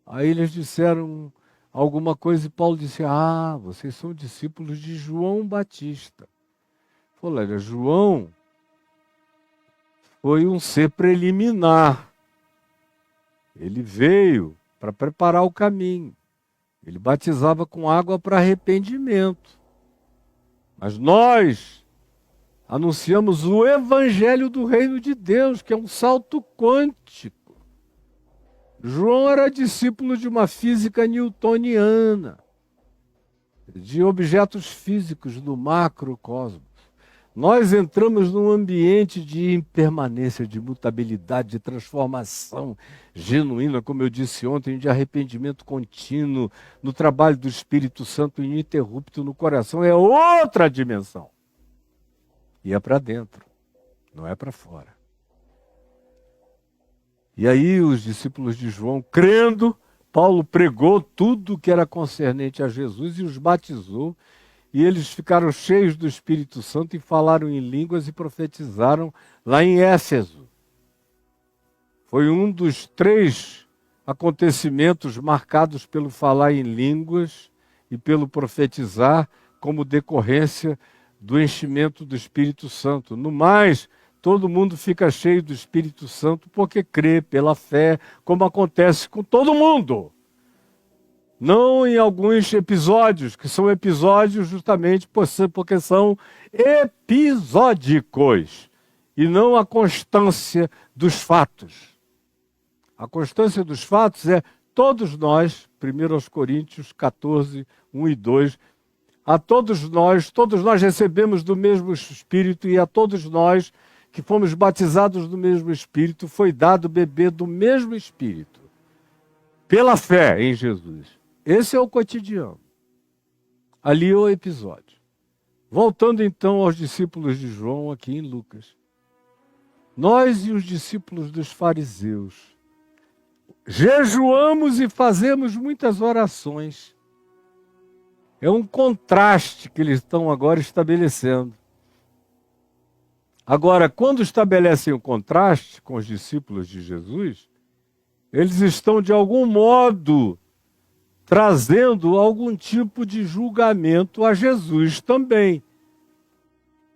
Aí eles disseram alguma coisa e Paulo disse, vocês são discípulos de João Batista. Falou, olha, João foi um ser preliminar. Ele veio para preparar o caminho. Ele batizava com água para arrependimento. Mas nós anunciamos o evangelho do reino de Deus, que é um salto quântico. João era discípulo de uma física newtoniana, de objetos físicos do macrocosmos. Nós entramos num ambiente de impermanência, de mutabilidade, de transformação genuína, como eu disse ontem, de arrependimento contínuo, no trabalho do Espírito Santo ininterrupto no coração. É outra dimensão. E é para dentro, não é para fora. E aí os discípulos de João, crendo, Paulo pregou tudo que era concernente a Jesus e os batizou. E eles ficaram cheios do Espírito Santo e falaram em línguas e profetizaram lá em Éfeso. Foi um dos 3 acontecimentos marcados pelo falar em línguas e pelo profetizar como decorrência do enchimento do Espírito Santo. No mais, todo mundo fica cheio do Espírito Santo porque crê pela fé, como acontece com todo mundo. Não em alguns episódios, que são episódios justamente porque são episódicos, e não a constância dos fatos. A constância dos fatos é todos nós, 1 Coríntios 14, 1 e 2, a todos nós recebemos do mesmo Espírito, e a todos nós que fomos batizados do mesmo Espírito, foi dado beber do mesmo Espírito, pela fé em Jesus. Esse é o cotidiano. Ali é o episódio. Voltando então aos discípulos de João aqui em Lucas. Nós e os discípulos dos fariseus jejuamos e fazemos muitas orações. É um contraste que eles estão agora estabelecendo. Agora, quando estabelecem o contraste com os discípulos de Jesus, eles estão, de algum modo, trazendo algum tipo de julgamento a Jesus também.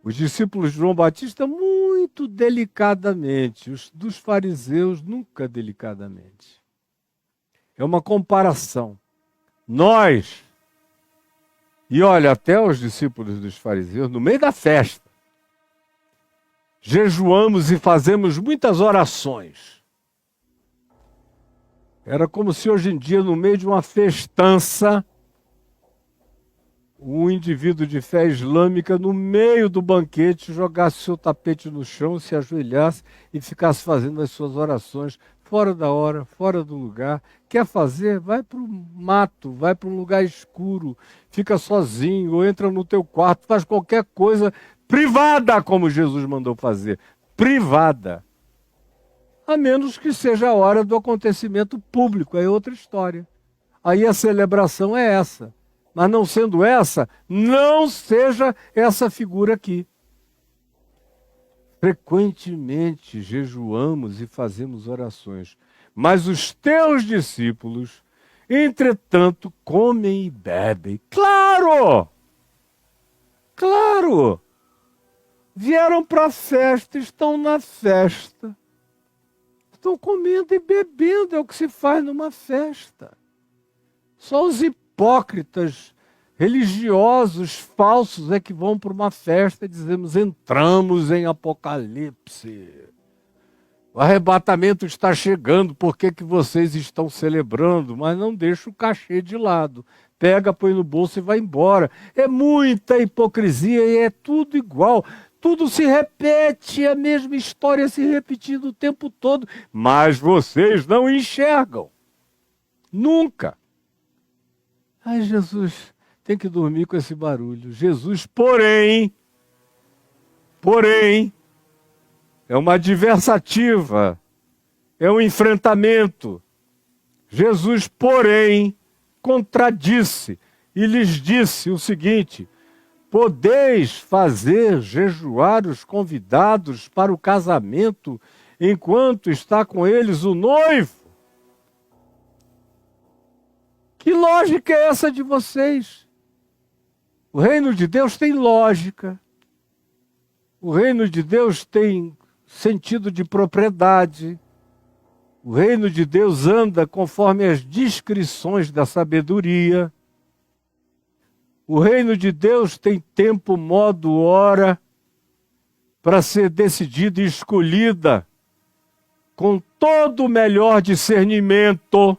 Os discípulos de João Batista, muito delicadamente, os dos fariseus, nunca delicadamente. É uma comparação. Nós, e olha, até os discípulos dos fariseus, no meio da festa, jejuamos e fazemos muitas orações. Era como se hoje em dia, no meio de uma festança, um indivíduo de fé islâmica, no meio do banquete, jogasse seu tapete no chão, se ajoelhasse e ficasse fazendo as suas orações fora da hora, fora do lugar. Quer fazer? Vai para o mato, vai para um lugar escuro, fica sozinho, ou entra no teu quarto, faz qualquer coisa privada, como Jesus mandou fazer. Privada. A menos que seja a hora do acontecimento público, é outra história. Aí a celebração é essa. Mas não sendo essa, não seja essa figura aqui. Frequentemente jejuamos e fazemos orações, mas os teus discípulos, entretanto, comem e bebem. Claro! Claro! Vieram para a festa, estão na festa. Estão comendo e bebendo, é o que se faz numa festa. Só os hipócritas, religiosos, falsos, é que vão para uma festa e dizemos, entramos em Apocalipse. O arrebatamento está chegando, por que vocês estão celebrando? Mas não deixa o cachê de lado. Pega, põe no bolso e vai embora. É muita hipocrisia e é tudo igual. Tudo se repete, a mesma história se repetindo o tempo todo. Mas vocês não enxergam. Nunca. Ai, Jesus, tem que dormir com esse barulho. Jesus, porém, é uma adversativa, é um enfrentamento. Jesus, porém, contradisse e lhes disse o seguinte: podeis fazer jejuar os convidados para o casamento enquanto está com eles o noivo? Que lógica é essa de vocês? O reino de Deus tem lógica. O reino de Deus tem sentido de propriedade. O reino de Deus anda conforme as discrições da sabedoria. O reino de Deus tem tempo, modo, hora para ser decidida e escolhida com todo o melhor discernimento.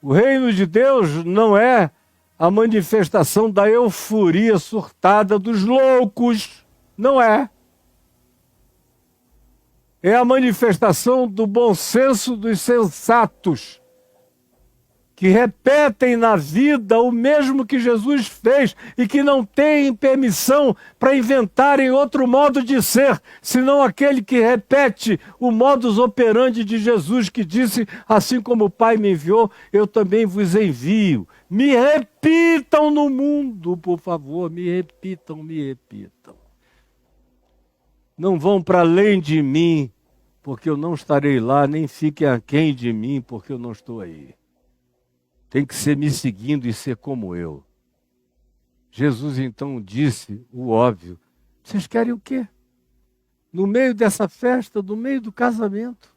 O reino de Deus não é a manifestação da euforia surtada dos loucos. Não é. É a manifestação do bom senso dos sensatos, que repetem na vida o mesmo que Jesus fez e que não têm permissão para inventarem outro modo de ser, senão aquele que repete o modus operandi de Jesus, que disse, assim como o Pai me enviou, eu também vos envio. Me repitam no mundo, por favor, me repitam, me repitam. Não vão para além de mim, porque eu não estarei lá, nem fiquem aquém de mim, porque eu não estou aí. Tem que ser me seguindo e ser como eu. Jesus então disse o óbvio. Vocês querem o quê? No meio dessa festa, no meio do casamento,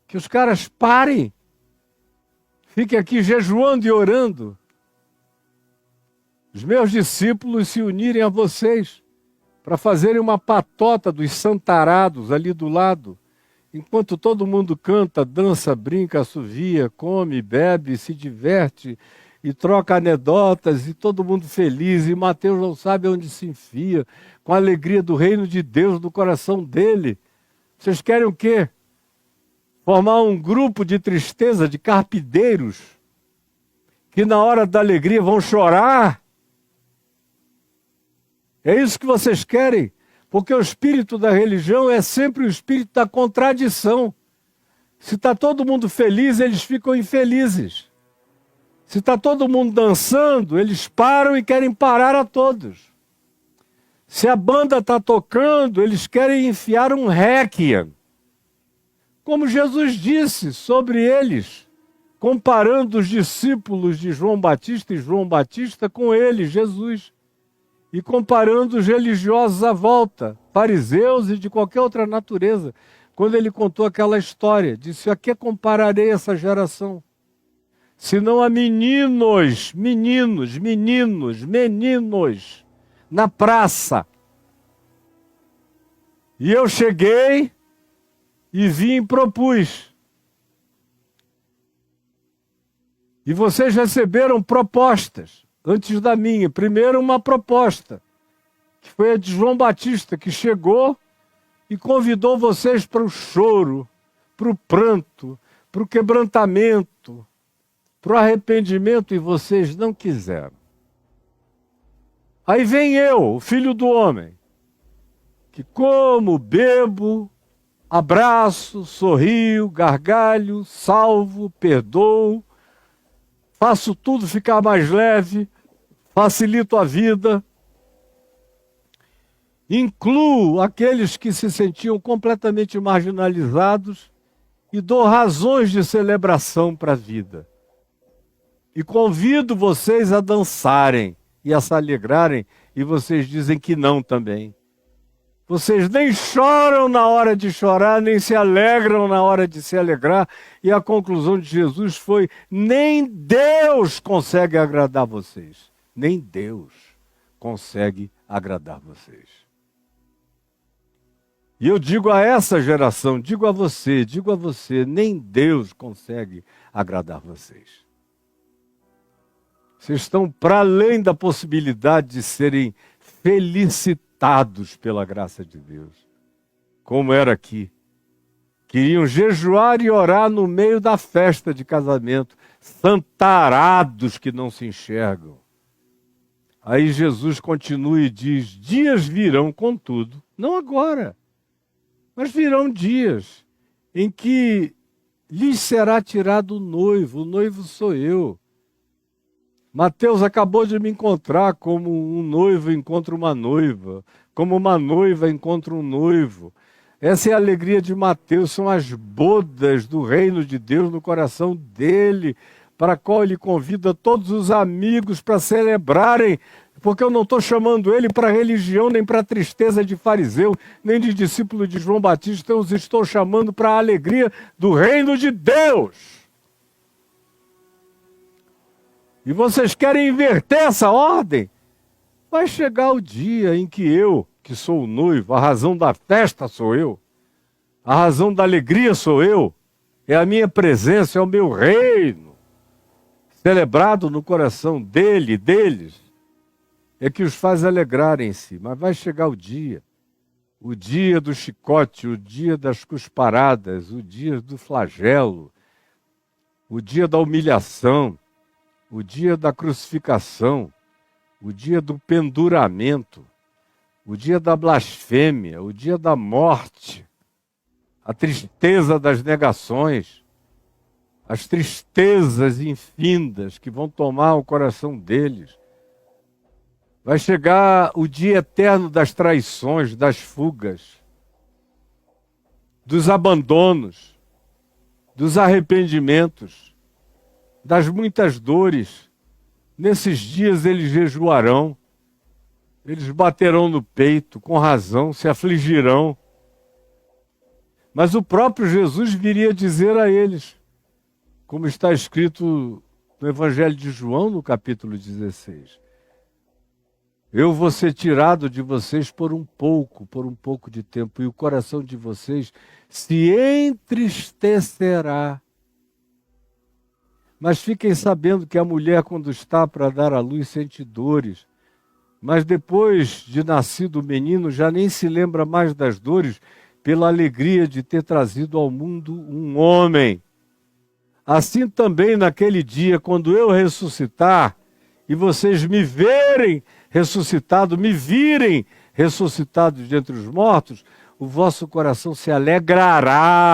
que os caras parem, fiquem aqui jejuando e orando. Os meus discípulos se unirem a vocês para fazerem uma patota dos santarados ali do lado, enquanto todo mundo canta, dança, brinca, assovia, come, bebe, se diverte e troca anedotas e todo mundo feliz. E Mateus não sabe onde se enfia, com a alegria do reino de Deus no coração dele. Vocês querem o quê? Formar um grupo de tristeza, de carpideiros, que na hora da alegria vão chorar? É isso que vocês querem? Porque o espírito da religião é sempre o espírito da contradição. Se está todo mundo feliz, eles ficam infelizes. Se está todo mundo dançando, eles param e querem parar a todos. Se a banda está tocando, eles querem enfiar um réquiem. Como Jesus disse sobre eles, comparando os discípulos de João Batista e João Batista com ele, Jesus. E comparando os religiosos à volta, fariseus e de qualquer outra natureza. Quando ele contou aquela história, disse: a que compararei essa geração? Senão a meninos na praça. E eu cheguei e vim e propus. E vocês receberam propostas antes da minha. Primeiro uma proposta, que foi a de João Batista, que chegou e convidou vocês para o choro, para o pranto, para o quebrantamento, para o arrependimento, e vocês não quiseram. Aí vem eu, o Filho do Homem, que como, bebo, abraço, sorrio, gargalho, salvo, perdoo, faço tudo ficar mais leve, facilito a vida, incluo aqueles que se sentiam completamente marginalizados e dou razões de celebração para a vida. E convido vocês a dançarem e a se alegrarem, e vocês dizem que não também. Vocês nem choram na hora de chorar, nem se alegram na hora de se alegrar. E a conclusão de Jesus foi: nem Deus consegue agradar vocês. Nem Deus consegue agradar vocês. E eu digo a essa geração, digo a você, nem Deus consegue agradar vocês. Vocês estão para além da possibilidade de serem felicitados pela graça de Deus, como era aqui. Queriam jejuar e orar no meio da festa de casamento, santarados que não se enxergam. Aí Jesus continua e diz: dias virão, contudo, não agora, mas virão dias em que lhes será tirado o noivo sou eu. Mateus acabou de me encontrar como um noivo encontra uma noiva, como uma noiva encontra um noivo. Essa é a alegria de Mateus, são as bodas do reino de Deus no coração dele, para a qual ele convida todos os amigos para celebrarem, porque eu não estou chamando ele para religião, nem para tristeza de fariseu, nem de discípulo de João Batista, eu os estou chamando para a alegria do reino de Deus. E vocês querem inverter essa ordem? Vai chegar o dia em que eu, que sou o noivo, a razão da festa sou eu, a razão da alegria sou eu, é a minha presença, é o meu reino, celebrado no coração deles, é que os faz alegrarem-se. Mas vai chegar o dia do chicote, o dia das cusparadas, o dia do flagelo, o dia da humilhação, o dia da crucificação, o dia do penduramento, o dia da blasfêmia, o dia da morte, a tristeza das negações, as tristezas infindas que vão tomar o coração deles. Vai chegar o dia eterno das traições, das fugas, dos abandonos, dos arrependimentos, das muitas dores. Nesses dias eles jejuarão, eles baterão no peito, com razão, se afligirão. Mas o próprio Jesus viria dizer a eles, como está escrito no Evangelho de João, no capítulo 16, eu vou ser tirado de vocês por um pouco de tempo, e o coração de vocês se entristecerá. Mas fiquem sabendo que a mulher, quando está para dar à luz, sente dores. Mas depois de nascido o menino, já nem se lembra mais das dores, pela alegria de ter trazido ao mundo um homem. Assim também naquele dia, quando eu ressuscitar, e vocês me verem ressuscitado, me virem ressuscitado de entre os mortos, o vosso coração se alegrará.